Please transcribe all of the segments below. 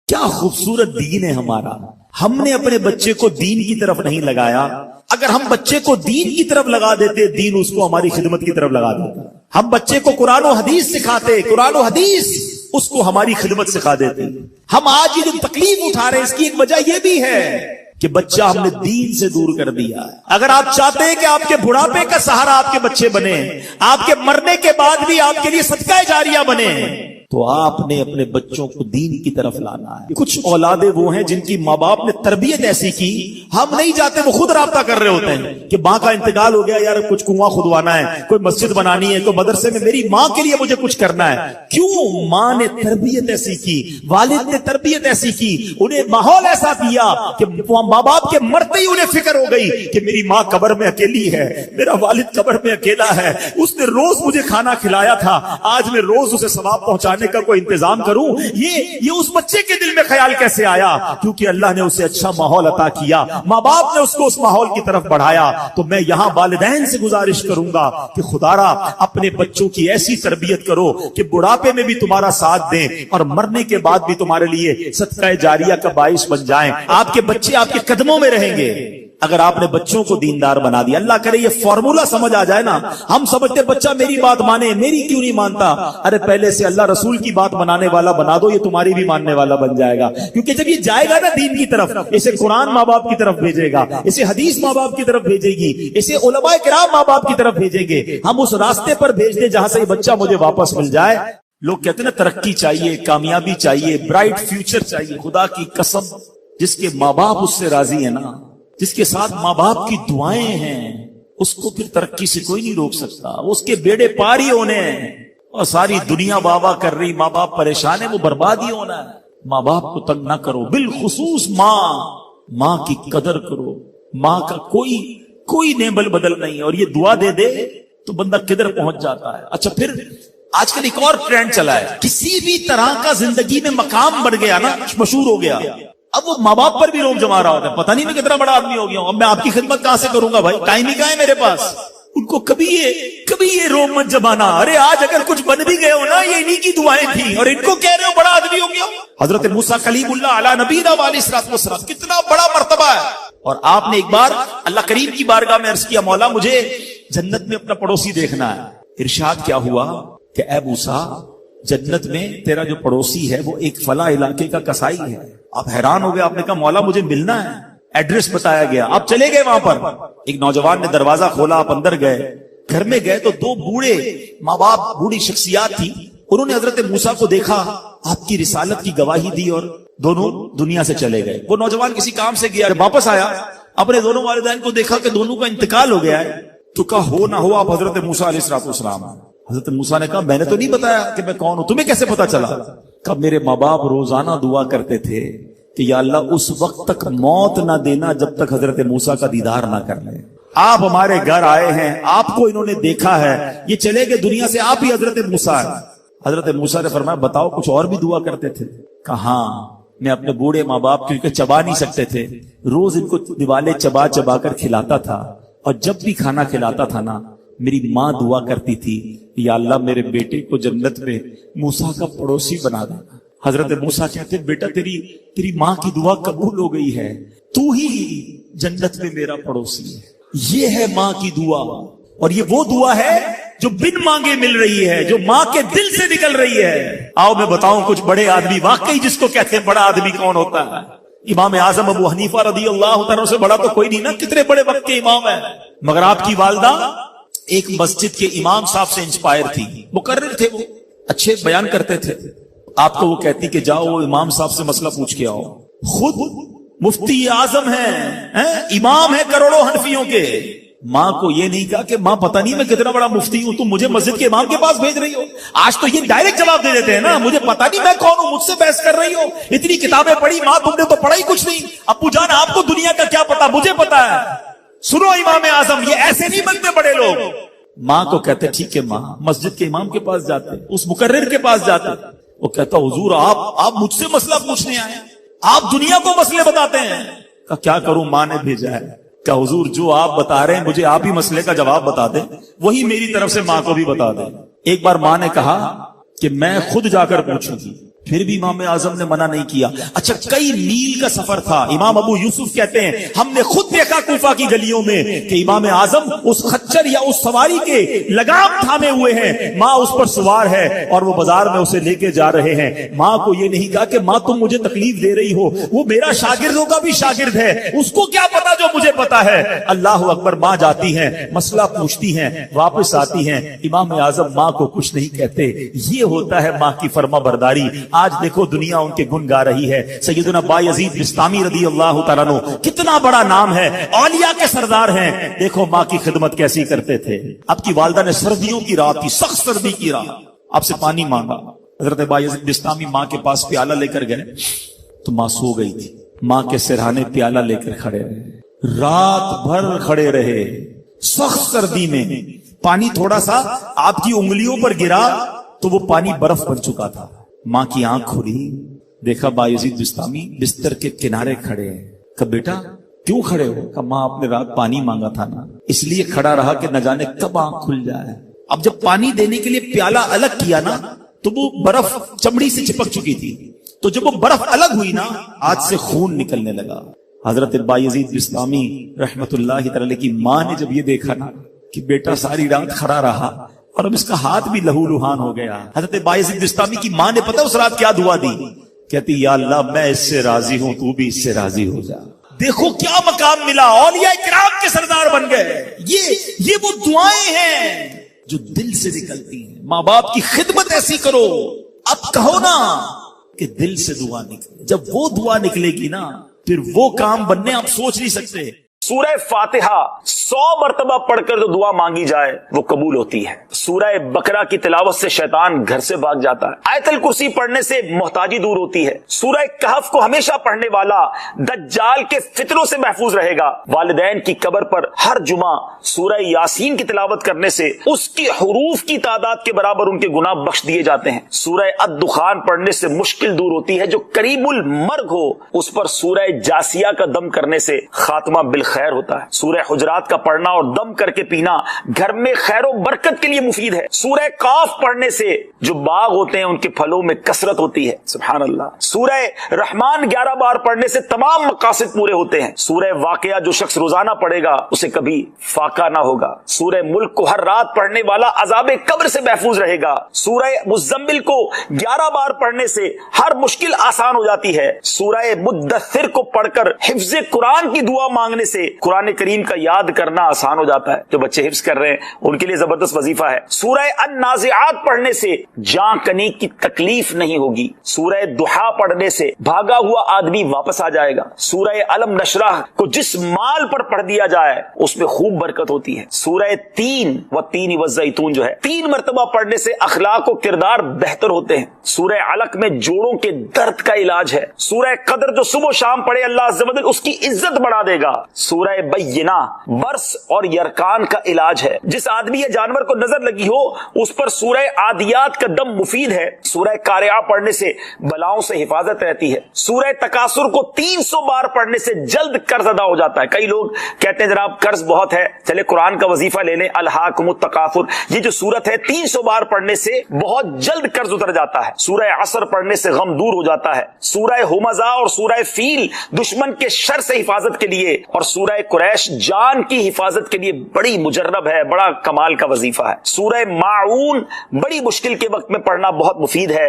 کیا خوبصورت دین ہے ہمارا. ہم نے اپنے بچے کو دین کی طرف نہیں لگایا. اگر ہم بچے کو دین کی طرف لگا دیتے، دین اس کو ہماری خدمت کی طرف لگا دیتا. ہم بچے کو قرآن و حدیث سکھاتے، قرآن و حدیث اس کو ہماری خدمت سکھا دیتے. ہم آج یہ جو تکلیف اٹھا رہے ہیں اس کی ایک وجہ یہ بھی ہے کہ بچہ ہم نے دین سے دور کر دیا. اگر آپ چاہتے ہیں کہ آپ کے بڑھاپے کا سہارا آپ کے بچے بنے، آپ کے مرنے کے بعد بھی آپ کے لیے صدقہ جاریہ بنے، تو آپ نے اپنے بچوں کو دین کی طرف لانا ہے. کچھ اولادیں وہ ہیں جن کی ماں باپ نے تربیت ایسی کی، ہم نہیں جاتے، وہ خود رابطہ کر رہے ہوتے ہیں کہ ماں کا انتقال ہو گیا، یار کچھ کنواں کھدوانا ہے، کوئی مسجد بنانی ہے، کوئی مدرسے میں میری ماں کے لیے مجھے کچھ کرنا ہے. کیوں؟ ماں نے تربیت ایسی کی، والد نے تربیت ایسی کی، انہیں ماحول ایسا دیا کہ ماں باپ کے مرتے ہی انہیں فکر ہو گئی کہ میری ماں قبر میں اکیلی ہے، میرا والد قبر میں اکیلا ہے، اس نے روز مجھے کھانا کھلایا تھا، آج میں روز اسے ثواب پہنچانے کا کوئی انتظام کروں. یہ اس بچے کے دل میں خیال کیسے آیا؟ کیونکہ اللہ نے اسے اچھا ماحول عطا کیا، ماں باپ نے اس کو اس ماحول کی طرف بڑھایا. تو میں یہاں والدین سے گزارش کروں گا کہ خدارا اپنے بچوں کی ایسی تربیت کرو کہ بڑھاپے میں بھی تمہارا ساتھ دیں اور مرنے کے بعد بھی تمہارے لیے صدقہ جاریہ کا باعث بن جائیں. آپ کے بچے آپ کے قدموں میں رہیں گے اگر آپ نے بچوں کو دیندار بنا دیا. اللہ کرے یہ فارمولا سمجھ آ جائے نا. ہم سمجھتے بچہ میری بات مانے، میری کیوں نہیں مانتا؟ ارے پہلے سے اللہ رسول کی بات منانے والا بنا دو، یہ تمہاری بھی ماننے والا بن جائے گا. کیونکہ جب یہ جائے گا نا دین کی طرف، اسے قرآن ماں باپ کی طرف بھیجے گا، اسے حدیث ماں باپ کی طرف بھیجے گی، اسے علماء کرام ماں باپ کی طرف بھیجیں گے. ہم اس راستے پر بھیج دیں جہاں سے یہ بچہ مجھے واپس مل جائے. لوگ کہتے ہیں نا ترقی چاہیے، کامیابی چاہیے، برائٹ فیوچر چاہیے. خدا کی قسم جس کے ماں باپ اس سے راضی ہے نا، جس کے ساتھ ماں باپ کی دعائیں ہیں، اس کو پھر ترقی سے کوئی نہیں روک سکتا. اس کے بیڑے پار ہی ہونے ہیں، اور ساری دنیا واہ واہ کر رہی، ماں باپ پریشان ہے، وہ برباد ہی ہونا ہے. ماں باپ کو تنگ نہ کرو، بالخصوص ماں کی قدر کرو. ماں کا کوئی نیبل بدل نہیں. اور یہ دعا دے دے تو بندہ کدھر پہنچ جاتا ہے. اچھا پھر آج کل ایک اور ٹرینڈ چلا ہے، کسی بھی طرح کا زندگی میں مقام بڑھ گیا نا، مشہور ہو گیا، اب وہ ماں باپ پر بھی روب جما رہا ہوتا ہے. پتہ نہیں میں کتنا بڑا آدمی ہو گیا ہوں، اب میں آپ کی خدمت کہاں سے کروں گا بھائی، ٹائم ہی کہاں ہے میرے پاس. ان کو کبھی یہ روب مت جمانا. ارے آج اگر کچھ بن بھی گئے ہو نا، یہ انہی کی دعائیں تھیں، اور ان کو کہہ رہے ہو بڑا آدمی ہو گیا. حضرت موسیٰ کلیم اللہ علی نبینا علیہ الصلوۃ والسلام، کتنا بڑا مرتبہ ہے. اور آپ نے ایک بار اللہ کریم کی بارگاہ میں عرض کیا، مولا مجھے جنت میں اپنا پڑوسی دیکھنا ہے. ارشاد کیا ہوا کہ اے موسیٰ، جنت میں تیرا جو پڑوسی ہے وہ ایک فلاں علاقے کا کسائی ہے. آپ حیران ہو گئے، آپ نے کہا مولا مجھے ملنا ہے. ایڈریس بتایا گیا، آپ چلے گئے وہاں پر. ایک نوجوان نے دروازہ کھولا، آپ اندر گئے. گھر میں گئے تو دو بوڑھے ماں باپ، بوڑھی شخصیات تھی. انہوں نے حضرت موسیٰ کو دیکھا، آپ کی رسالت کی گواہی دی، اور دونوں دنیا سے چلے گئے. وہ نوجوان کسی کام سے گیا، جب واپس آیا اپنے دونوں والدین کو دیکھا کہ دونوں کا انتقال ہو گیا ہے. تو کہا ہو نہ ہو آپ حضرت موسیٰ علیہ الصلوۃ والسلام. حضرت موسیٰ نے کہا میں نے تو نہیں بتایا کہ میں کون ہوں، تمہیں کیسے پتا چلا؟ کہا میرے ماں باپ روزانہ دعا کرتے تھے کہ یا اللہ اس وقت تک موت نہ دینا جب تک حضرت موسیٰ کا دیدار نہ کر لیں. آپ ہمارے گھر آئے ہیں، آپ کو انہوں نے دیکھا ہے، یہ چلے گئے دنیا سے، آپ ہی حضرت موسیٰ ہیں. حضرت موسیٰ نے فرمایا بتاؤ کچھ اور بھی دعا کرتے تھے؟ کہا ہاں، میں اپنے بوڑھے ماں باپ کیونکہ چبا نہیں سکتے تھے، روز ان کو دیوالے چبا چبا کر کھلاتا تھا، اور جب بھی کھانا کھلاتا تھا نا میری ماں دعا کرتی تھی یا اللہ میرے بیٹے کو جنت میں موسیٰ کا پڑوسی بنا دینا. حضرت موسیٰ کہتے بیٹا تیری ماں کی دعا قبول ہو گئی ہے، تو ہی جنت میں میرا پڑوسی ہے. یہ ہے ماں کی دعا، اور یہ وہ دعا ہے جو بن مانگے مل رہی ہے، جو ماں کے دل سے نکل رہی ہے. آؤ میں بتاؤں کچھ بڑے آدمی، واقعی جس کو کہتے ہیں بڑا آدمی کون ہوتا ہے. امام اعظم ابو حنیفہ رضی اللہ عنہ سے بڑا تو کوئی نہیں نا، کتنے بڑے وقت کے امام ہیں. مگر آپ کی والدہ ایک مسجد کے امام صاحب سے انسپائر تھی، مقرر تھے، وہ اچھے بیان کرتے تھے. آپ کو وہ کہتی کہ جاؤ وہ امام صاحب سے مسئلہ پوچھ کے آؤ. خود مفتی اعظم ہیں، امام ہے کروڑوں حنفیوں کے. ماں کو یہ نہیں کہا کہ ماں پتہ نہیں میں کتنا بڑا مفتی ہوں، تم مجھے مسجد کے امام کے پاس بھیج رہی ہو. آج تو یہ ڈائریکٹ جواب دے دیتے ہیں نا، مجھے پتہ نہیں میں کون ہوں، مجھ سے بحث کر رہی ہو، اتنی کتابیں پڑھی. ماں تم نے تو پڑھا ہی کچھ نہیں. ابو جان آپ کو دنیا کا کیا پتا، مجھے پتا ہے. سنو امام اعظم، یہ ایسے نہیں بنتے بڑے لوگ. ماں کو کہتے ٹھیک ہے ماں، مسجد کے امام کے پاس جاتے، اس مقرر کے پاس جاتے. وہ کہتا حضور آپ مجھ سے مسئلہ پوچھنے آئے ہیں، آپ دنیا کو مسئلے بتاتے ہیں. کہ کیا کروں، ماں نے بھیجا ہے. کہ حضور جو آپ بتا رہے ہیں مجھے آپ ہی مسئلے کا جواب بتا دیں، وہی میری طرف سے ماں کو بھی بتا دیں. ایک بار ماں نے کہا کہ میں خود جا کر پوچھوں گی. پھر بھی امام اعظم نے منع نہیں کیا. اچھا کئی میل کا سفر تھا. امام ابو یوسف کہتے ہیں ہم نے خود دیکھا کوفہ کی گلیوں میں کہ امام اعظم اس خچر یا اس سواری کے لگام تھامے ہوئے ہیں, ماں اس پر سوار ہے اور وہ بازار میں اسے لے کے جا رہے ہیں. ماں کو یہ نہیں کہا کہ ماں تم مجھے تکلیف دے رہی ہو, وہ میرا شاگردوں کا بھی شاگرد ہے, اس کو کیا پتا جو مجھے پتا ہے. اللہ اکبر. ماں جاتی ہیں, مسئلہ پوچھتی ہیں, واپس آتی ہیں. امام اعظم ماں کو کچھ نہیں کہتے. یہ ہوتا ہے ماں کی فرما برداری. آج دیکھو دنیا ان کے گن گا رہی ہے. سیدنا بایزید بستامی رضی اللہ تعالیٰ عنہ کتنا بڑا نام ہے, اولیاء کے سردار ہیں. دیکھو ماں کی خدمت کیسی کرتے تھے. اب کی والدہ نے سردیوں کی رات کی, سخت سردی کی رات, آپ سے پانی مانگا. حضرت بایزید بستامی ماں کے پاس پیالہ لے کر گئے تو ماں سو گئی تھی. ماں کے سرہانے پیالہ لے کر کھڑے رہے, رات بھر کھڑے رہے. سخت سردی میں پانی تھوڑا سا آپ کی انگلیوں پر گرا تو وہ پانی برف بن چکا تھا. ماں کی آنکھ کھلی, دیکھا بایزید بستامی بستر کے کنارے کھڑے ہیں. کہ بیٹا کیوں کھڑے ہو؟ کہ ماں آپ نے رات پانی مانگا تھا نا, اس لیے کھڑا رہا کہ نہ جانے کب آنکھ کھل جائے. اب جب پانی دینے کے لیے پیالہ الگ کیا نا تو وہ برف چمڑی سے چپک چکی تھی, تو جب وہ برف الگ ہوئی نا ہاتھ سے خون نکلنے لگا. حضرت بایزید بستامی رحمت اللہ تعالی کی ماں نے جب یہ دیکھا نا کہ بیٹا ساری رات کھڑا رہا اور اب اس کا ہاتھ بھی لہو لہان ہو گیا, حضرت بایزید بستامی کی ماں نے پتہ اس رات کیا دعا دی؟ کہتی یا اللہ میں اس سے راضی ہوں, تو بھی اس سے راضی ہو جا. دیکھو کیا مقام ملا, اولیاء کرام کے سردار بن گئے. یہ وہ دعائیں ہیں جو دل سے نکلتی ہیں. ماں باپ کی خدمت ایسی کرو, اب کہو نا کہ دل سے دعا نکلے. جب وہ دعا نکلے گی نا پھر وہ کام بننے آپ سوچ نہیں سکتے. سورہ فاتحہ 100 مرتبہ پڑھ کر جو دعا مانگی جائے وہ قبول ہوتی ہے. سورہ بقرہ کی تلاوت سے شیطان گھر سے بھاگ جاتا ہے. آیت الکرسی پڑھنے سے محتاجی دور ہوتی ہے. سورہ کہف کو ہمیشہ پڑھنے والا دجال کے فتنوں سے محفوظ رہے گا. والدین کی قبر پر ہر جمعہ سورہ یاسین کی تلاوت کرنے سے اس کی حروف کی تعداد کے برابر ان کے گناہ بخش دیے جاتے ہیں. سورہ الدخان پڑھنے سے مشکل دور ہوتی ہے. جو قریب المرگ ہو اس پر سورہ جاسیہ کا دم کرنے سے خاتمہ بالخیر ہوتا ہے. سورہ حجرات کا پڑھنا اور دم کر کے پینا گھر میں خیر و برکت کے لیے مفید ہے. سورہ قاف پڑھنے سے جو باغ ہوتے ہیں ان کے پھلوں میں کثرت ہوتی ہے. سبحان اللہ. سورہ رحمان 11 بار پڑھنے سے تمام مقاصد پورے ہوتے ہیں. سورہ واقعہ جو شخص روزانہ پڑھے گا اسے کبھی فاقہ نہ ہوگا. سورہ ملک کو ہر رات پڑھنے والا عذاب قبر سے محفوظ رہے گا. سورہ مزمل کو 11 بار پڑھنے سے ہر مشکل آسان ہو جاتی ہے. سورہ مدثر کو پڑھ کر حفظ قرآن کی دعا مانگنے سے قرآن کریم کا یاد کرنا آسان ہو جاتا ہے. جو بچے حفظ کر رہے ہیں ان کے لیے زبردست وظیفہ ہے. سورہ النازعات پڑھنے سے جان کنی کی تکلیف نہیں ہوگی. سورہ دحا پڑھنے سے بھاگا ہوا آدمی واپس آ جائے گا. سورہ علم نشرح کو جس مال پر پڑھ دیا جائے اس میں خوب برکت ہوتی ہے. سورہ تین والزیتون جو ہے 3 مرتبہ پڑھنے سے اخلاق و کردار بہتر ہوتے ہیں. سورہ علق میں جوڑوں کے درد کا علاج ہے. سورہ قدر جو صبح و شام پڑھے اللہ عز و جل اس کی عزت بڑھا دے گا. سورہ بینہ برس اور یرکان کا علاج ہے. جس آدمی یا جانور کو نظر لگی ہو اس پر سورہ عادیات کا دم مفید ہے. سورہ قارعہ پڑھنے سے بلاؤں سے حفاظت رہتی ہے. سورہ تکاثر کو 300 بار پڑھنے سے جلد قرض ادا ہو جاتا ہے. کئی لوگ کہتے ہیں جناب قرض بہت ہے, چلے قرآن کا وظیفہ لے لیں. الہاکم التکاثر یہ جو سورت ہے 300 بار پڑھنے سے بہت جلد قرض اتر جاتا ہے. سورہ عصر پڑھنے سے غم دور ہو جاتا ہے. سورہ ہمزہ اور سورہ فیل دشمن کے شر سے حفاظت کے لیے اور سورہ قریش جان کی حفاظت کے لیے بڑی مجرب ہے, بڑا کمال کا وظیفہ ہے. سورہ ماعون بڑی مشکل کے وقت میں پڑھنا بہت مفید ہے.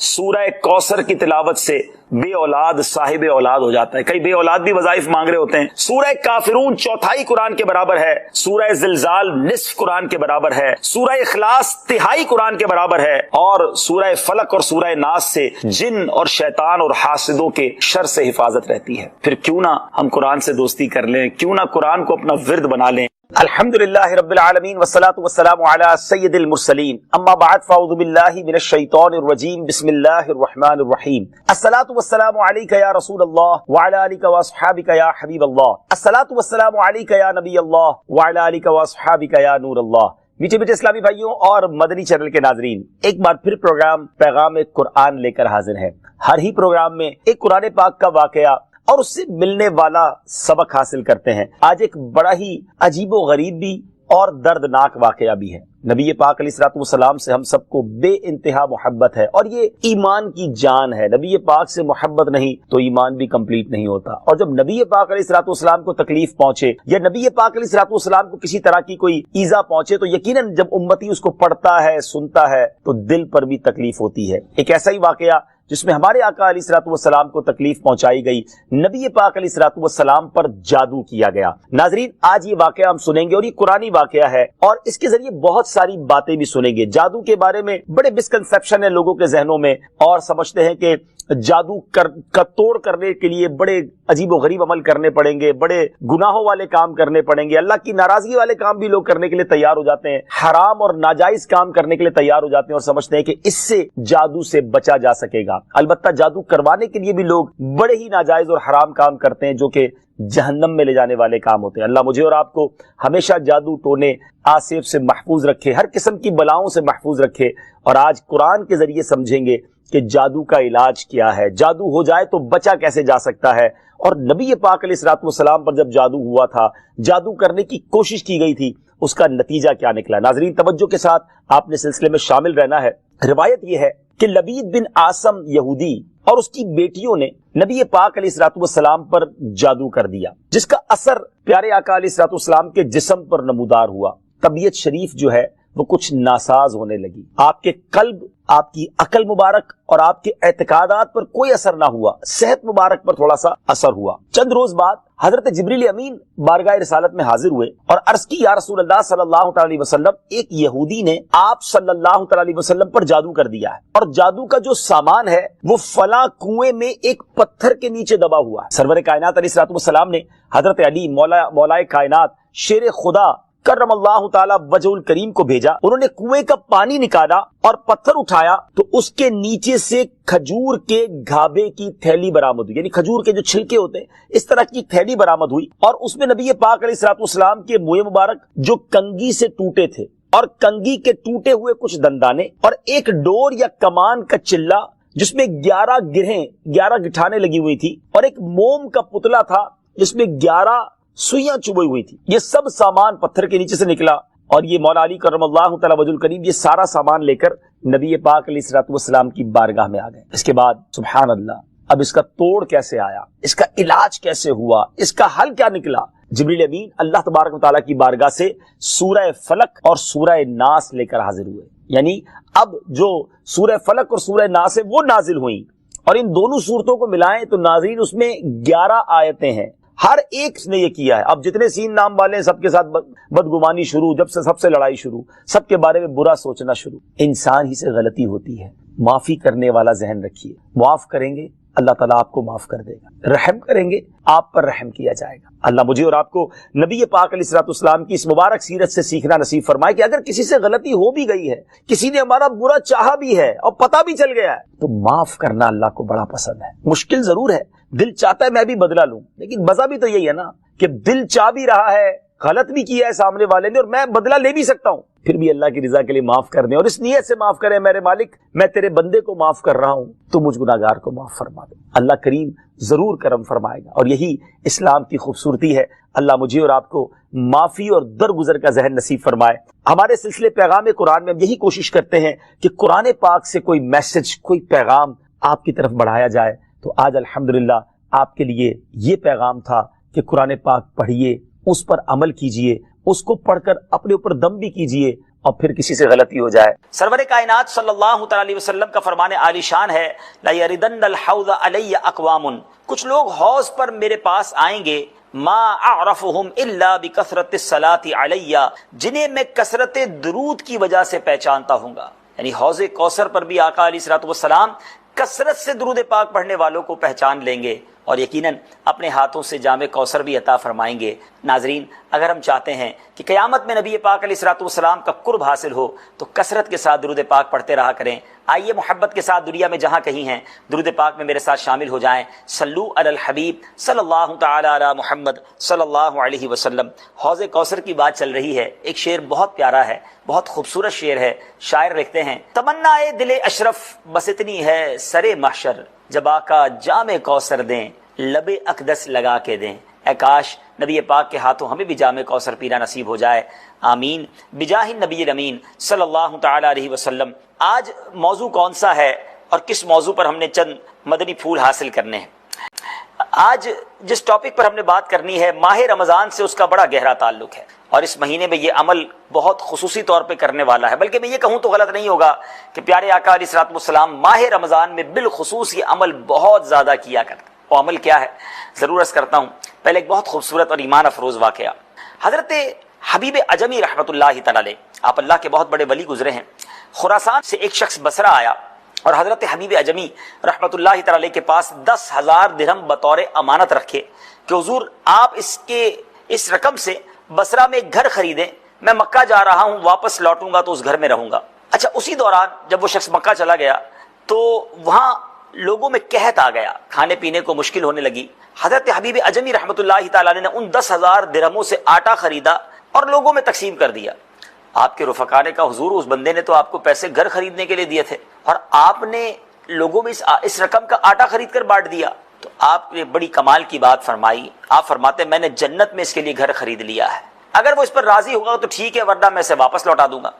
سورہ کوثر کی تلاوت سے بے اولاد صاحب اولاد ہو جاتا ہے. کئی بے اولاد بھی وظائف مانگ رہے ہوتے ہیں. سورہ کافرون 1/4 قرآن کے برابر ہے. سورہ زلزال نصف قرآن کے برابر ہے. سورہ اخلاص 1/3 قرآن کے برابر ہے. اور سورہ فلق اور سورہ ناس سے جن اور شیطان اور حاسدوں کے شر سے حفاظت رہتی ہے. پھر کیوں نہ ہم قرآن سے دوستی کر لیں, کیوں نہ قرآن کو اپنا ورد بنا لیں. الحمدللہ رب العالمین والصلاة والسلام علی سید المرسلین. اما بعد فاعوذ باللہ من الشیطان الرجیم. بسم اللہ الرحمن الرحیم. الصلاة والسلام علیک یا رسول اللہ وعلی آلک واصحابک یا حبیب اللہ. الصلاة والسلام علیک یا نبی اللہ وعلی آلک واصحابک یا نور اللہ. میٹھے میٹھے اسلامی بھائیوں اور مدنی چینل کے ناظرین, ایک بار پھر پروگرام پیغام قرآن لے کر حاضر ہے. ہر ہی پروگرام میں ایک قرآن پاک کا واقعہ اور اس سے ملنے والا سبق حاصل کرتے ہیں. آج ایک بڑا ہی عجیب و غریب بھی اور دردناک واقعہ بھی ہے. نبی پاک علیہ الصلوۃ والسلام سے ہم سب کو بے انتہا محبت ہے اور یہ ایمان کی جان ہے. نبی پاک سے محبت نہیں تو ایمان بھی کمپلیٹ نہیں ہوتا. اور جب نبی پاک علیہ الصلوۃ والسلام کو تکلیف پہنچے یا نبی پاک علیہ الصلوۃ والسلام کو کسی طرح کی کوئی ایذا پہنچے تو یقیناً جب امتی اس کو پڑھتا ہے سنتا ہے تو دل پر بھی تکلیف ہوتی ہے. ایک ایسا ہی واقعہ جس میں ہمارے آقا علیہ الصلوۃ والسلام کو تکلیف پہنچائی گئی، نبی پاک علیہ الصلوۃ والسلام پر جادو کیا گیا. ناظرین آج یہ واقعہ ہم سنیں گے اور یہ قرآنی واقعہ ہے اور اس کے ذریعے بہت ساری باتیں بھی سنیں گے. جادو کے بارے میں بڑے مسکنسیپشن ہیں لوگوں کے ذہنوں میں اور سمجھتے ہیں کہ جادو کا توڑ کرنے کے لیے بڑے عجیب و غریب عمل کرنے پڑیں گے، بڑے گناہوں والے کام کرنے پڑیں گے، اللہ کی ناراضگی والے کام بھی لوگ کرنے کے لیے تیار ہو جاتے ہیں، حرام اور ناجائز کام کرنے کے لیے تیار ہو جاتے ہیں اور سمجھتے ہیں کہ اس سے جادو سے بچا جا سکے گا. البتہ جادو کروانے کے لیے بھی لوگ بڑے ہی ناجائز اور حرام کام کرتے ہیں جو کہ جہنم میں لے جانے والے کام ہوتے ہیں. اللہ مجھے اور آپ کو ہمیشہ جادو ٹونے آصف سے محفوظ رکھے، ہر قسم کی بلاؤں سے محفوظ رکھے. اور آج قرآن کے ذریعے سمجھیں گے کہ جادو کا علاج کیا ہے، جادو ہو جائے تو بچا کیسے جا سکتا ہے. اور نبی پاک علیہ الصلوۃ والسلام پر جب جادو ہوا تھا، جادو کرنے کی کوشش کی گئی تھی، اس کا نتیجہ کیا نکلا. ناظرین توجہ کے ساتھ آپ نے سلسلے میں شامل رہنا ہے. روایت یہ ہے کہ لبید بن عاصم یہودی اور اس کی بیٹیوں نے نبی پاک علیہ الصلوۃ والسلام پر جادو کر دیا، جس کا اثر پیارے آقا علیہ الصلوۃ والسلام کے جسم پر نمودار ہوا. طبیعت شریف جو ہے وہ کچھ ناساز ہونے لگی. آپ کے قلب، آپ کی عقل مبارک اور آپ کے اعتقادات پر کوئی اثر نہ ہوا، صحت مبارک پر تھوڑا سا اثر ہوا. چند روز بعد حضرت جبریل امین بارگاہ رسالت میں حاضر ہوئے اور عرض کی یا رسول اللہ صلی اللہ تعالی علیہ وسلم، ایک یہودی نے آپ صلی اللہ تعالی علیہ وسلم پر جادو کر دیا ہے اور جادو کا جو سامان ہے وہ فلاں کنویں میں ایک پتھر کے نیچے دبا ہوا ہے. سرور کائنات علیہ الصلوۃ والسلام نے حضرت علی مولا کائنات شیر خدا کرم اللہ تعالی وجہ الکریم کو بھیجا. انہوں نے کنویں کا پانی نکالا اور پتھر اٹھایا تو اس کے نیچے سے کھجور کے گھابے کی تھیلی برآمد ہوئی، یعنی کھجور کے جو چھلکے ہوتے ہیں اس طرح کی تھیلی برآمد ہوئی اور اس میں نبی پاک علیہ الصلوۃ والسلام کے منہ مبارک جو کنگھی سے ٹوٹے تھے اور کنگھی کے ٹوٹے ہوئے کچھ دندانے اور ایک ڈور یا کمان کا چلہ جس میں 11 گٹھانے لگی ہوئی تھی اور ایک موم کا پتلا تھا جس میں 11 سوئیاں چبھی ہوئی تھی. یہ سب سامان پتھر کے نیچے سے نکلا اور یہ مولا علی کرم اللہ تعالی وجہ الکریم یہ سارا سامان لے کر نبی پاک علیہ الصلوۃ والسلام کی بارگاہ میں آ گئے. اس کے بعد سبحان اللہ، اب اس کا توڑ کیسے آیا، اس کا علاج کیسے ہوا، اس کا حل کیا نکلا. جبریل امین اللہ تبارک و تعالیٰ کی بارگاہ سے سورہ فلق اور سورہ ناس لے کر حاضر ہوئے. یعنی اب جو سورہ فلق اور سورہ ناس ہے وہ نازل ہوئیں اور ان دونوں صورتوں کو ملائیں تو ناظرین اس میں 11 آیتیں ہیں. ہر ایک نے یہ کیا ہے. اب جتنے سین نام والے ہیں سب کے ساتھ بدگمانی شروع، جب سے سب سے لڑائی شروع، سب کے بارے میں برا سوچنا شروع. انسان ہی سے غلطی ہوتی ہے. معافی کرنے والا ذہن رکھیے، معاف کریں گے اللہ تعالیٰ آپ کو معاف کر دے گا، رحم کریں گے آپ پر رحم کیا جائے گا. اللہ مجھے اور آپ کو نبی پاک علیہ الصلوۃ والسلام کی اس مبارک سیرت سے سیکھنا نصیب فرمائے کہ اگر کسی سے غلطی ہو بھی گئی ہے، کسی نے ہمارا برا چاہا بھی ہے اور پتہ بھی چل گیا ہے تو معاف کرنا اللہ کو بڑا پسند ہے. مشکل ضرور ہے، دل چاہتا ہے میں بھی بدلہ لوں، لیکن مزہ بھی تو یہی ہے نا کہ دل چاہ بھی رہا ہے، غلط بھی کیا ہے سامنے والے نے اور میں بدلہ لے بھی سکتا ہوں، پھر بھی اللہ کی رضا کے لیے معاف کر دیں اور اس نیت سے معاف کریں میرے مالک میں تیرے بندے کو معاف کر رہا ہوں تو مجھ گناہگار کو معاف فرما دے. اللہ کریم ضرور کرم فرمائے گا اور یہی اسلام کی خوبصورتی ہے. اللہ مجھے اور آپ کو معافی اور درگزر کا ذہن نصیب فرمائے. ہمارے سلسلے پیغام قرآن میں ہم یہی کوشش کرتے ہیں کہ قرآن پاک سے کوئی میسج، کوئی پیغام آپ کی طرف بڑھایا جائے. تو آج الحمدللہ آپ کے لیے یہ پیغام تھا کہ قرآن پاک پڑھیے، اس پر عمل کیجئے، اس کو پڑھ کر اپنے اوپر دم بھی کیجئے اور پھر کسی سے غلطی ہو جائے. سرور کائنات صلی اللہ تعالی علیہ وسلم کا فرمان عالی شان ہے لا یردن الحوض علی اقوام، کچھ لوگ حوض پر میرے پاس آئیں گے ما اعرفهم الا بکثرت الصلاۃ علی، جنہیں میں کثرت درود کی وجہ سے پہچانتا ہوں گا. یعنی حوض کوثر پر بھی آقا علیہ الصلوۃ والسلام کثرت سے درود پاک پڑھنے والوں کو پہچان لیں گے اور یقیناً اپنے ہاتھوں سے جام کوثر بھی عطا فرمائیں گے. ناظرین اگر ہم چاہتے ہیں کہ قیامت میں نبی پاک علیہ الصلوۃ والسلام کا قرب حاصل ہو تو کثرت کے ساتھ درود پاک پڑھتے رہا کریں. آئیے محبت کے ساتھ دنیا میں جہاں کہیں ہیں درود پاک میں میرے ساتھ شامل ہو جائیں. صلو علی الحبیب صلی اللہ تعالی علی محمد صلی اللہ علیہ وسلم. حوض کوثر کی بات چل رہی ہے. ایک شعر بہت پیارا ہے، بہت خوبصورت شعر ہے. شاعر لکھتے ہیں تمنا دل اشرف بس اتنی ہے سرے محشر، جب آقا جام کوثر دیں لب اقدس لگا کے دیں. اے کاش نبی پاک کے ہاتھوں ہمیں بھی جام کوثر پینا نصیب ہو جائے، آمین بجاہ النبی الامین صلی اللہ تعالی علیہ وسلم۔ آج موضوع کون سا ہے اور کس موضوع پر ہم نے چند مدنی پھول حاصل کرنے ہیں؟ آج جس ٹاپک پر ہم نے بات کرنی ہے، ماہ رمضان سے اس کا بڑا گہرا تعلق ہے، اور اس مہینے میں یہ عمل بہت خصوصی طور پہ کرنے والا ہے، بلکہ میں یہ کہوں تو غلط نہیں ہوگا کہ پیارے آقا علیہ الصلوۃ والسلام ماہ رمضان میں بالخصوص یہ عمل بہت زیادہ کیا کرتے۔ وہ عمل کیا ہے ضرور عرض کرتا ہوں۔ پہلے ایک بہت خوبصورت اور ایمان افروز واقعہ، حضرت حبیب عجمی رحمۃ اللہ تعالی علیہ، آپ اللہ کے بہت بڑے ولی گزرے ہیں۔ خراسان سے ایک شخص بصرہ آیا اور حضرت حبیب عجمی رحمۃ اللہ تعالی علیہ کے پاس 10,000 درہم بطور امانت رکھے کہ حضور آپ اس رقم سے بصرہ میں ایک گھر خریدیں، میں مکہ جا رہا ہوں، واپس لوٹوں گا تو اس گھر میں رہوں گا۔ اچھا، اسی دوران جب وہ شخص مکہ چلا گیا تو وہاں لوگوں میں قحط آ گیا، کھانے پینے کو مشکل ہونے لگی۔ حضرت حبیب عجمی رحمۃ اللہ تعالی علیہ نے ان 10,000 درہموں سے آٹا خریدا اور لوگوں میں تقسیم کر دیا۔ آپ کے رفقا نے کہا حضور اس بندے نے تو آپ کو پیسے گھر خریدنے کے لیے دیے تھے اور آپ نے لوگوں میں اس رقم کا آٹا خرید کر بانٹ دیا۔ تو آپ نے بڑی کمال کی بات فرمائی، آپ فرماتے میں نے جنت میں اس کے لیے گھر خرید لیا ہے، اگر وہ اس پر راضی ہوگا تو ٹھیک ہے، ورنہ میں اسے واپس لوٹا دوں گا۔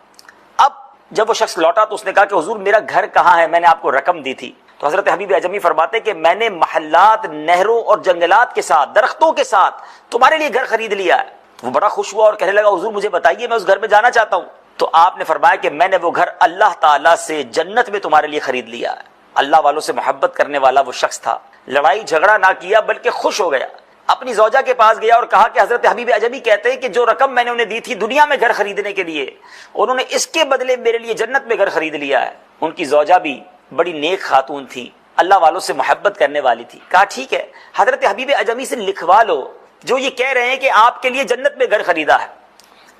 اب جب وہ شخص لوٹا تو اس نے کہا کہ حضور میرا گھر کہاں ہے، میں نے آپ کو رقم دی تھی۔ تو حضرت حبیب عجمی فرماتے کہ میں نے محلات، نہروں اور جنگلات کے ساتھ، درختوں کے ساتھ تمہارے لیے گھر خرید لیا ہے۔ وہ بڑا خوش ہوا اور کہنے لگا حضور مجھے بتائیے، میں اس گھر میں جانا چاہتا ہوں۔ تو آپ نے فرمایا کہ میں نے وہ گھر اللہ تعالیٰ سے جنت میں تمہارے لیے خرید لیا ہے۔ اللہ والوں سے محبت کرنے والا وہ شخص تھا، لڑائی جھگڑا نہ کیا بلکہ خوش ہو گیا، اپنی زوجہ کے پاس گیا اور کہا کہ حضرت حبیب عجمی کہتے ہیں کہ جو رقم میں نے انہیں دی تھی دنیا میں گھر خریدنے کے لیے، انہوں نے اس کے بدلے میرے لیے جنت میں گھر خرید لیا ہے۔ ان کی زوجہ بھی بڑی نیک خاتون تھی، اللہ والوں سے محبت کرنے والی تھی۔ کہا ٹھیک ہے، حضرت حبیب عجمی سے لکھوا لو جو یہ کہہ رہے ہیں کہ آپ کے لیے جنت میں گھر خریدا ہے۔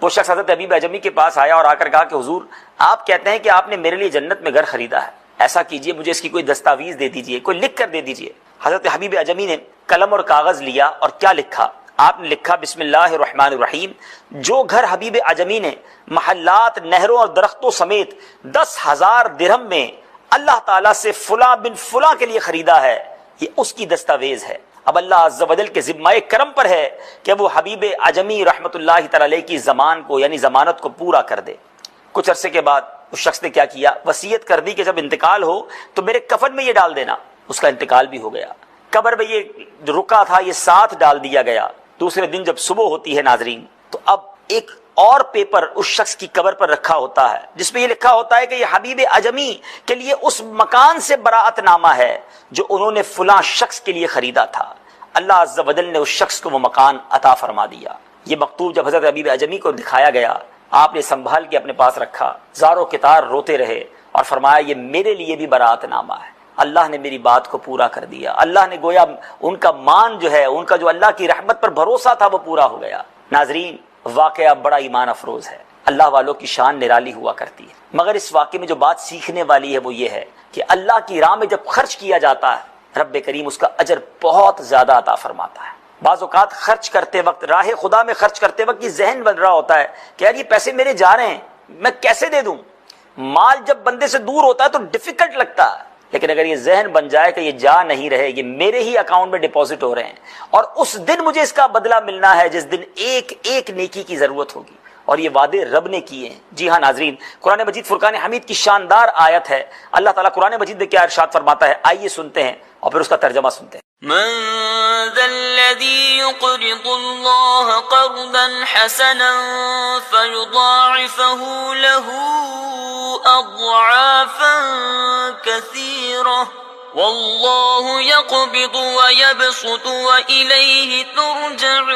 وہ شخص حضرت حبیب عجمی کے پاس آیا اور آ کر کہا کہ حضور آپ کہتے ہیں کہ آپ نے میرے لیے جنت میں گھر خریدا ہے، ایسا کیجئے مجھے اس کی کوئی دستاویز دے دیجئے، کوئی لکھ کر دے دیجئے۔ حضرت حبیب عجمی نے قلم اور کاغذ لیا اور کیا لکھا؟ آپ نے لکھا بسم اللہ الرحمن الرحیم، جو گھر حبیب عجمی نے محلات، نہروں اور درختوں سمیت 10,000 درہم میں اللہ تعالیٰ سے فلاں بن فلاں کے لیے خریدا ہے، یہ اس کی دستاویز ہے۔ اب اللہ عز و جل کے ذمہ کرم پر ہے کہ وہ حبیب عجمی رحمۃ اللہ تعالی علیہ کی زمان کو یعنی ضمانت کو پورا کر دے۔ کچھ عرصے کے بعد اس شخص نے کیا کیا؟ وصیت کر دی کہ جب انتقال ہو تو میرے کفن میں یہ ڈال دینا۔ اس کا انتقال بھی ہو گیا، قبر میں یہ رکا تھا یہ ساتھ ڈال دیا گیا۔ دوسرے دن جب صبح ہوتی ہے ناظرین، تو اب ایک اور پیپر اس شخص کی قبر پر رکھا ہوتا ہے جس میں یہ لکھا ہوتا ہے کہ یہ حبیب عجمی کے لیے اس مکان سے براءت نامہ ہے جو انہوں نے فلاں شخص کے لیے خریدا تھا۔ اللہ عز و جل نے اس شخص کو وہ مکان عطا فرما دیا۔ یہ مکتوب جب حضرت حبیب عجمی کو دکھایا گیا، آپ نے سنبھال کے اپنے پاس رکھا، زاروں کتار روتے رہے اور فرمایا یہ میرے لیے بھی براءت نامہ ہے، اللہ نے میری بات کو پورا کر دیا۔ اللہ نے گویا ان کا مان جو ہے، ان کا جو اللہ کی رحمت پر بھروسہ تھا وہ پورا ہو گیا۔ ناظرین واقعہ بڑا ایمان افروز ہے، اللہ والوں کی شان نرالی ہوا کرتی ہے، مگر اس واقعے میں جو بات سیکھنے والی ہے وہ یہ ہے کہ اللہ کی راہ میں جب خرچ کیا جاتا ہے رب کریم اس کا اجر بہت زیادہ عطا فرماتا ہے۔ بعض اوقات خرچ کرتے وقت، راہ خدا میں خرچ کرتے وقت یہ ذہن بن رہا ہوتا ہے کہ یار یہ پیسے میرے جا رہے ہیں، میں کیسے دے دوں؟ مال جب بندے سے دور ہوتا ہے تو ڈیفیکلٹ لگتا ہے، لیکن اگر یہ ذہن بن جائے کہ یہ جا نہیں رہے، یہ میرے ہی اکاؤنٹ میں ڈپازٹ ہو رہے ہیں اور اس دن مجھے اس کا بدلہ ملنا ہے جس دن ایک ایک نیکی کی ضرورت ہوگی، اور یہ وعدے رب نے کیے ہیں۔ جی ہاں ناظرین، قرآن مجید فرقان حمید کی شاندار آیت ہے۔ اللہ تعالیٰ قرآن مجید میں کیا ارشاد فرماتا ہے، آئیے سنتے ہیں اور پھر اس کا ترجمہ سنتے ہیں۔ من ذا الذي يقرض الله قرضا حسنا فيضاعفه له أضعافا كثيرة والله يقبض ويبسط وإليه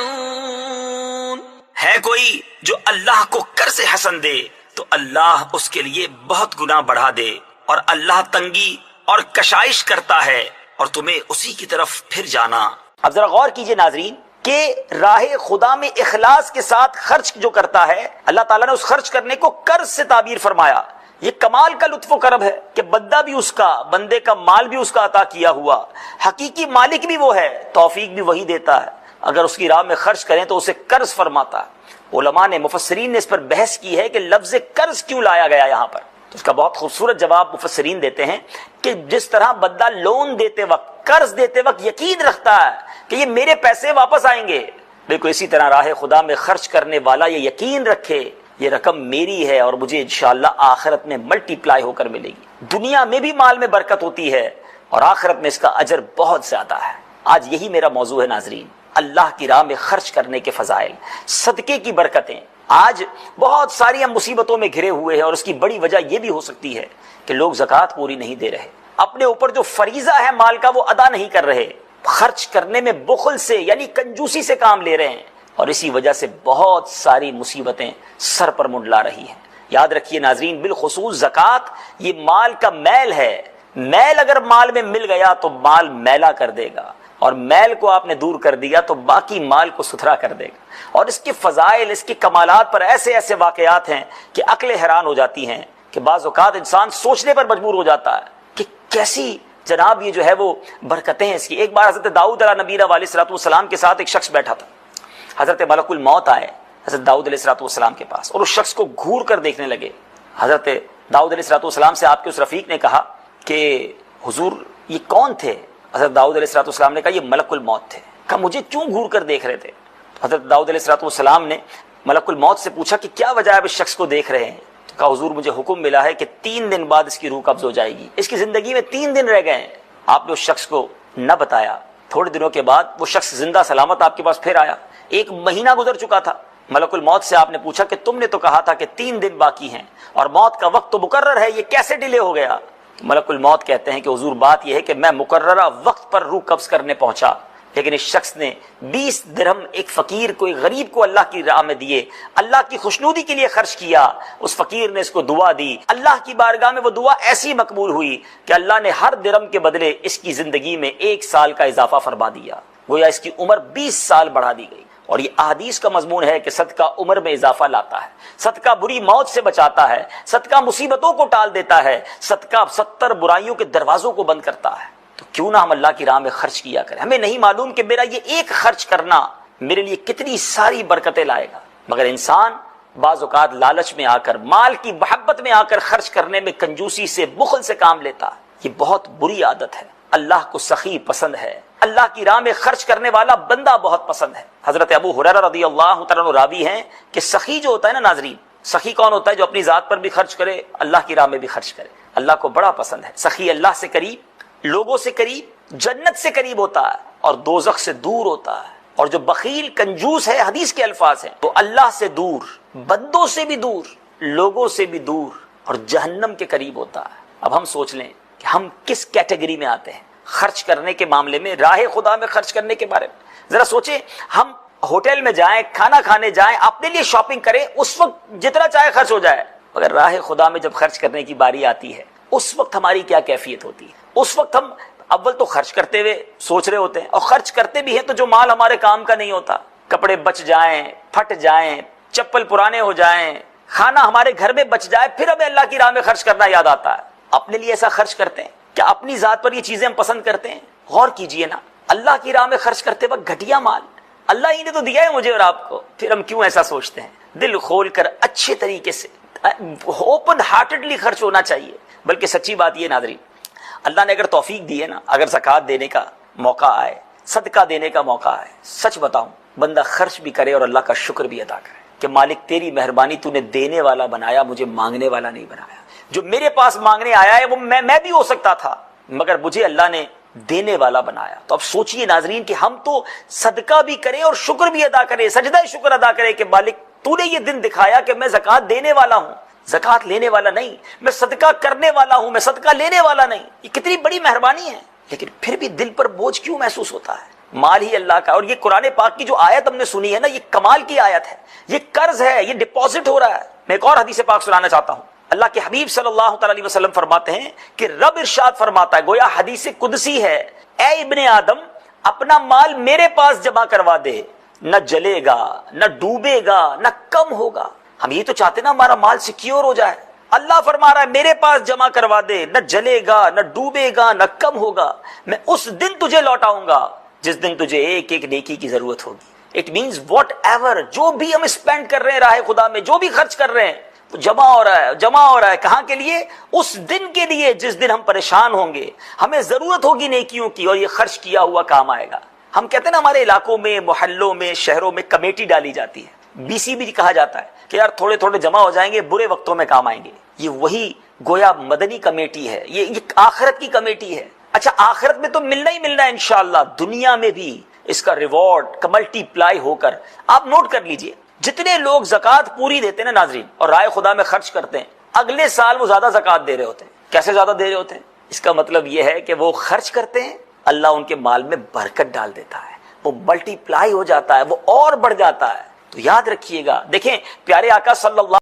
ترجعون۔ ہے کوئی جو اللہ کو قرض حسن دے تو اللہ اس کے لیے بہت گناہ بڑھا دے، اور اللہ تنگی اور کشائش کرتا ہے اور تمہیں اسی کی طرف پھر جانا۔ اب ذرا غور کیجئے ناظرین کہ راہ خدا میں اخلاص کے ساتھ خرچ جو کرتا ہے، اللہ تعالیٰ نے اس خرچ کرنے کو قرض سے تعبیر فرمایا۔ یہ کمال کا لطف و کرم ہے کہ بندہ بھی اس کا، بندے کا مال بھی اس کا عطا کیا ہوا، حقیقی مالک بھی وہ ہے، توفیق بھی وہی دیتا ہے۔ اگر اس کی راہ میں خرچ کریں تو اسے قرض فرماتا ہے۔ علماء نے، مفسرین نے اس پر بحث کی ہے کہ لفظ قرض کیوں لایا گیا یہاں پر، تو اس کا بہت خوبصورت جواب مفسرین دیتے ہیں کہ جس طرح بندہ لون دیتے وقت، قرض دیتے وقت یقین رکھتا ہے کہ کہ یہ میرے پیسے واپس آئیں گے، بالکل اسی طرح راہ خدا میں خرچ کرنے والا یہ یقین رکھے یہ رقم میری ہے اور مجھے انشاءاللہ آخرت میں ملٹی پلائی ہو کر ملے گی۔ دنیا میں بھی مال میں برکت ہوتی ہے اور آخرت میں اس کا اجر بہت زیادہ ہے۔ آج یہی میرا موضوع ہے ناظرین، اللہ کی راہ میں خرچ کرنے کے فضائل، صدقے کی برکتیں۔ آج بہت ساری ہم مصیبتوں میں گھرے ہوئے ہیں اور اس کی بڑی وجہ یہ بھی ہو سکتی ہے کہ لوگ زکوٰۃ پوری نہیں دے رہے، اپنے اوپر جو فریضہ ہے مال کا وہ ادا نہیں کر رہے، خرچ کرنے میں بخل سے یعنی کنجوسی سے کام لے رہے ہیں، اور اسی وجہ سے بہت ساری مصیبتیں سر پر منڈلا رہی ہیں۔ یاد رکھیے ناظرین، بالخصوص زکوٰۃ یہ مال کا میل ہے، میل اگر مال میں مل گیا تو مال میلا کر دے گا، اور میل کو آپ نے دور کر دیا تو باقی مال کو ستھرا کر دے گا۔ اور اس کے فضائل، اس کے کمالات پر ایسے ایسے واقعات ہیں کہ عقلیں حیران ہو جاتی ہیں کہ بعض اوقات انسان سوچنے پر مجبور ہو جاتا ہے کہ کیسی جناب یہ جو ہے وہ برکتیں ہیں اس کی۔ ایک بار حضرت داؤد علیہ نبینا علیہ الصلوۃ والسلام کے ساتھ ایک شخص بیٹھا تھا، حضرت ملک الموت آئے حضرت داؤد علیہ الصلوۃ والسلام کے پاس اور اس شخص کو گھور کر دیکھنے لگے۔ حضرت داؤد علیہ الصلوۃ والسلام سے آپ کے اس رفیق نے کہا کہ حضور یہ کون تھے؟ حضرت داؤد علیہ الصلوۃ والسلام نے کہا یہ ملک الموت تھے۔ کہا مجھے کیوں گھور کر دیکھ رہے تھے؟ تو حضرت داؤد علیہ الصلوۃ والسلام نے ملک الموت سے پوچھا کہ کیا وجہ ہے آپ اس شخص کو دیکھ رہے ہیں؟ تو کہا حضور مجھے حکم ملا ہے کہ 3 دن بعد اس کی روح قبض ہو جائے گی، اس کی زندگی میں 3 دن رہ گئے ہیں۔ آپ نے اس شخص کو نہ بتایا۔ تھوڑے دنوں کے بعد وہ شخص زندہ سلامت آپ کے پاس پھر آیا، 1 مہینہ گزر چکا تھا۔ ملک الموت سے آپ نے پوچھا کہ تم نے تو کہا تھا کہ 3 دن باقی ہیں اور موت کا وقت تو مقرر ہے، یہ کیسے ڈیلے ہو گیا؟ ملک الموت کہتے ہیں کہ حضور بات یہ ہے کہ میں مقررہ وقت پر روح قبض کرنے پہنچا، لیکن اس شخص نے 20 درہم ایک فقیر کو، ایک غریب کو اللہ کی راہ میں دیے، اللہ کی خوشنودی کے لیے خرچ کیا۔ اس فقیر نے اس کو دعا دی، اللہ کی بارگاہ میں وہ دعا ایسی مقبول ہوئی کہ اللہ نے ہر درہم کے بدلے اس کی زندگی میں 1 سال کا اضافہ فرما دیا، گویا اس کی عمر 20 سال بڑھا دی گئی۔ اور یہ احادیث کا مضمون ہے کہ صدقہ عمر میں اضافہ لاتا ہے، صدقہ بری موت سے بچاتا ہے، صدقہ مصیبتوں کو ٹال دیتا ہے، صدقہ 70 برائیوں کے دروازوں کو بند کرتا ہے۔ تو کیوں نہ ہم اللہ کی راہ میں خرچ کیا کریں؟ ہمیں نہیں معلوم کہ میرا یہ ایک خرچ کرنا میرے لیے کتنی ساری برکتیں لائے گا، مگر انسان بعض اوقات لالچ میں آ کر، مال کی محبت میں آ کر خرچ کرنے میں کنجوسی سے، بخل سے کام لیتا ہے۔ یہ بہت بری عادت ہے۔ اللہ کو سخی پسند ہے، اللہ کی راہ میں خرچ کرنے والا بندہ بہت پسند ہے۔ حضرت ابو ہریرہ رضی اللہ تعالیٰ عنہ راوی ہیں کہ سخی جو ہوتا ہے نا ناظرین، سخی کون ہوتا ہے؟ جو اپنی ذات پر بھی خرچ کرے، اللہ کی راہ میں بھی خرچ کرے۔ اللہ کو بڑا پسند ہے سخی، اللہ سے قریب، لوگوں سے قریب، جنت سے قریب ہوتا ہے اور دوزخ سے دور ہوتا ہے۔ اور جو بخیل کنجوس ہے، حدیث کے الفاظ ہیں، وہ اللہ سے دور، بندوں سے بھی دور، لوگوں سے بھی دور اور جہنم کے قریب ہوتا ہے۔ اب ہم سوچ لیں کہ ہم کس کیٹیگری میں آتے ہیں خرچ کرنے کے معاملے میں، راہ خدا میں خرچ کرنے کے بارے میں۔ ذرا سوچیں، ہم ہوٹل میں جائیں، کھانا کھانے جائیں، اپنے لیے شاپنگ کریں، اس وقت جتنا چاہے خرچ ہو جائے، مگر راہ خدا میں جب خرچ کرنے کی باری آتی ہے اس وقت ہماری کیا کیفیت ہوتی ہے؟ اس وقت ہم اول تو خرچ کرتے ہوئے سوچ رہے ہوتے ہیں، اور خرچ کرتے بھی ہیں تو جو مال ہمارے کام کا نہیں ہوتا، کپڑے بچ جائیں، پھٹ جائیں، چپل پرانے ہو جائیں، کھانا ہمارے گھر میں بچ جائے، پھر ہمیں اللہ کی راہ میں خرچ کرنا یاد آتا ہے۔ اپنے لیے ایسا خرچ کرتے ہیں کیا؟ اپنی ذات پر یہ چیزیں ہم پسند کرتے ہیں؟ غور کیجئے نا، اللہ کی راہ میں خرچ کرتے وقت گھٹیا مال، اللہ ہی نے تو دیا ہے مجھے اور آپ کو، پھر ہم کیوں ایسا سوچتے ہیں؟ دل کھول کر اچھے طریقے سے اوپن ہارٹڈلی خرچ ہونا چاہیے۔ بلکہ سچی بات یہ ناظرین، اللہ نے اگر توفیق دی ہے نا، اگر زکوٰۃ دینے کا موقع آئے، صدقہ دینے کا موقع آئے، سچ بتاؤں بندہ خرچ بھی کرے اور اللہ کا شکر بھی ادا کرے کہ مالک تیری مہربانی، تو نے دینے والا بنایا، مجھے مانگنے والا نہیں بنایا۔ جو میرے پاس مانگنے آیا ہے وہ میں بھی ہو سکتا تھا، مگر مجھے اللہ نے دینے والا بنایا۔ تو اب سوچئے ناظرین کہ ہم تو صدقہ بھی کریں اور شکر بھی ادا کریں، سجدہ شکر ادا کریں کہ مالک تو نے یہ دن دکھایا کہ میں زکوٰۃ دینے والا ہوں، زکوٰۃ لینے والا نہیں، میں صدقہ کرنے والا ہوں، میں صدقہ لینے والا نہیں۔ یہ کتنی بڑی مہربانی ہے، لیکن پھر بھی دل پر بوجھ کیوں محسوس ہوتا ہے؟ مال ہی اللہ کا۔ اور یہ قرآن پاک کی جو آیت ہم نے سنی ہے نا، یہ کمال کی آیت ہے، یہ قرض ہے، یہ ڈپازٹ ہو رہا ہے۔ میں ایک اور حدیث پاک سنانا چاہتا ہوں۔ اللہ کے حبیب صلی اللہ تعالی علیہ وسلم فرماتے ہیں کہ رب ارشاد فرماتا ہے، گویا حدیث قدسی ہے، اے ابن آدم اپنا مال میرے پاس جمع کروا دے، نہ جلے گا، نہ ڈوبے گا، نہ کم ہوگا۔ ہم یہ تو چاہتے نا ہمارا مال سیکیور ہو جائے۔ اللہ فرما رہا ہے میرے پاس جمع کروا دے، نہ جلے گا، نہ ڈوبے گا، نہ کم ہوگا۔ میں اس دن تجھے لوٹاؤں گا جس دن تجھے ایک ایک نیکی کی ضرورت ہوگی۔ اٹ مینز واٹ ایور، جو بھی ہم اسپینڈ کر رہے ہیں راہ خدا میں، جو بھی خرچ کر رہے ہیں، جمع ہو رہا ہے، جمع ہو رہا ہے کہاں کے لیے؟ اس دن کے لیے جس دن ہم پریشان ہوں گے، ہمیں ضرورت ہوگی نیکیوں کی، اور یہ خرچ کیا ہوا کام آئے گا۔ ہم کہتے ہیں نا ہمارے علاقوں میں، محلوں میں، شہروں میں کمیٹی ڈالی جاتی ہے، بی سی بھی کہا جاتا ہے کہ یار تھوڑے تھوڑے جمع ہو جائیں گے، برے وقتوں میں کام آئیں گے. یہ وہی گویا مدنی کمیٹی ہے، یہ آخرت کی کمیٹی ہے. اچھا آخرت میں تو ملنا ہی ملنا ہے انشاءاللہ، دنیا میں بھی اس کا ریوارڈ ملٹی پلائی ہو کر. آپ نوٹ کر لیجئے، جتنے لوگ زکوٰۃ پوری دیتے ہیں نا ناظرین اور رائے خدا میں خرچ کرتے ہیں، اگلے سال وہ زیادہ زکوٰۃ دے رہے ہوتے ہیں. کیسے زیادہ دے رہے ہوتے ہیں؟ اس کا مطلب یہ ہے کہ وہ خرچ کرتے ہیں، اللہ ان کے مال میں برکت ڈال دیتا ہے، وہ ملٹی پلائی ہو جاتا ہے، وہ اور بڑھ جاتا ہے. تو یاد رکھیے گا. دیکھیں پیارے آقا صلی اللہ